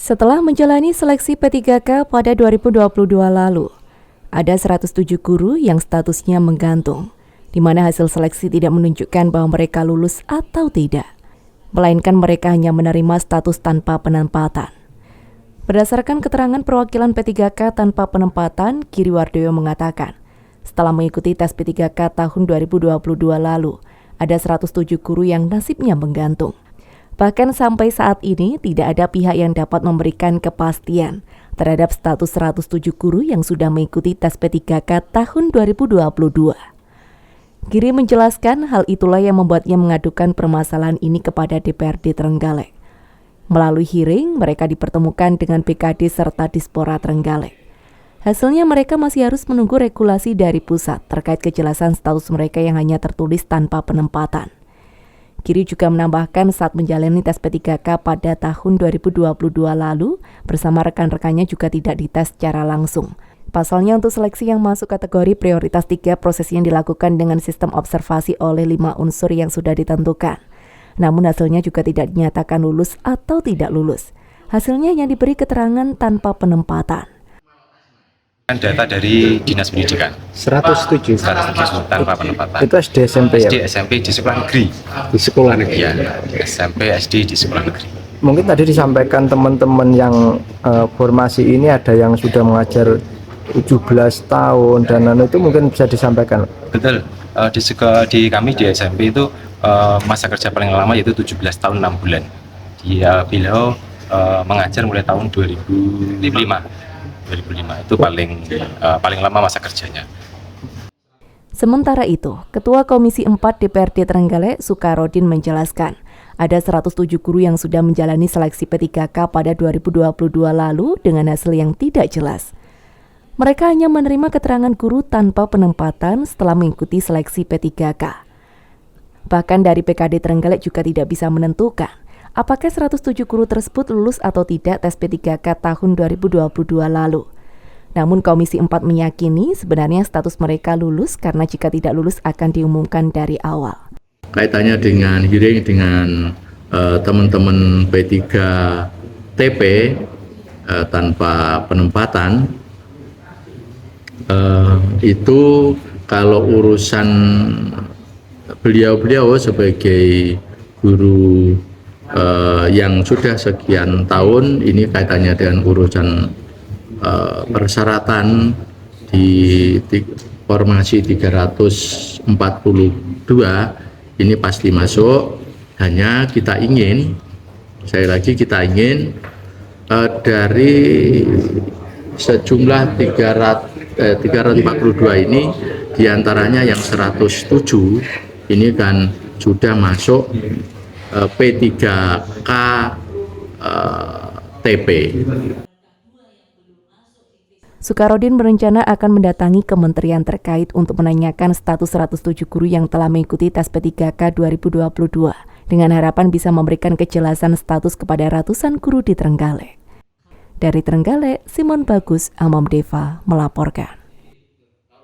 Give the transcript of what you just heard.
Setelah menjalani seleksi P3K pada 2022 lalu, ada 107 guru yang statusnya menggantung, di mana hasil seleksi tidak menunjukkan bahwa mereka lulus atau tidak, melainkan mereka hanya menerima status tanpa penempatan. Berdasarkan keterangan perwakilan P3K tanpa penempatan, Giri Wardoyo mengatakan, setelah mengikuti tes P3K tahun 2022 lalu, ada 107 guru yang nasibnya menggantung. Bahkan sampai saat ini tidak ada pihak yang dapat memberikan kepastian terhadap status 107 guru yang sudah mengikuti tes P3K tahun 2022. Giri menjelaskan hal itulah yang membuatnya mengadukan permasalahan ini kepada DPRD Trenggalek. Melalui hearing, mereka dipertemukan dengan PKD serta Dispora Trenggalek. Hasilnya mereka masih harus menunggu regulasi dari pusat terkait kejelasan status mereka yang hanya tertulis tanpa penempatan. Giri juga menambahkan saat menjalani tes P3K pada tahun 2022 lalu, bersama rekan-rekannya juga tidak dites secara langsung. Pasalnya untuk seleksi yang masuk kategori prioritas 3, prosesnya dilakukan dengan sistem observasi oleh 5 unsur yang sudah ditentukan. Namun hasilnya juga tidak dinyatakan lulus atau tidak lulus. Hasilnya hanya diberi keterangan tanpa penempatan. Data dari Dinas Pendidikan 107 tanpa penempatan. Itu SD SMP ya? SD SMP di sekolah negeri. Di sekolah negeri. Ya, SMP SD di sekolah negeri. Mungkin tadi disampaikan teman-teman yang formasi ini ada yang sudah mengajar 17 tahun dan itu mungkin bisa disampaikan. Betul. Di kami di SMP itu masa kerja paling lama yaitu 17 tahun 6 bulan. Beliau mengajar mulai tahun 2005 itu paling lama masa kerjanya. Sementara itu, Ketua Komisi 4 DPRD Trenggalek, Sukarodin menjelaskan, ada 107 guru yang sudah menjalani seleksi P3K pada 2022 lalu dengan hasil yang tidak jelas. Mereka hanya menerima keterangan guru tanpa penempatan setelah mengikuti seleksi P3K. Bahkan dari PKD Trenggalek juga tidak bisa menentukan apakah 107 guru tersebut lulus atau tidak tes P3K tahun 2022 lalu. Namun Komisi 4 meyakini sebenarnya status mereka lulus karena jika tidak lulus akan diumumkan dari awal. Kaitannya dengan hearing dengan teman-teman P3TP tanpa penempatan, itu kalau urusan beliau sebagai guru yang sudah sekian tahun, ini kaitannya dengan urusan persyaratan di formasi 342 ini pasti masuk. Hanya kita ingin, kita ingin dari sejumlah 342 ini diantaranya yang 107 ini kan sudah masuk P3K TP. Sukarodin berencana akan mendatangi kementerian terkait untuk menanyakan status 107 guru yang telah mengikuti tes P3K 2022 dengan harapan bisa memberikan kejelasan status kepada ratusan guru di Trenggalek. Dari Trenggalek, Simon Bagus, Amam Deva melaporkan.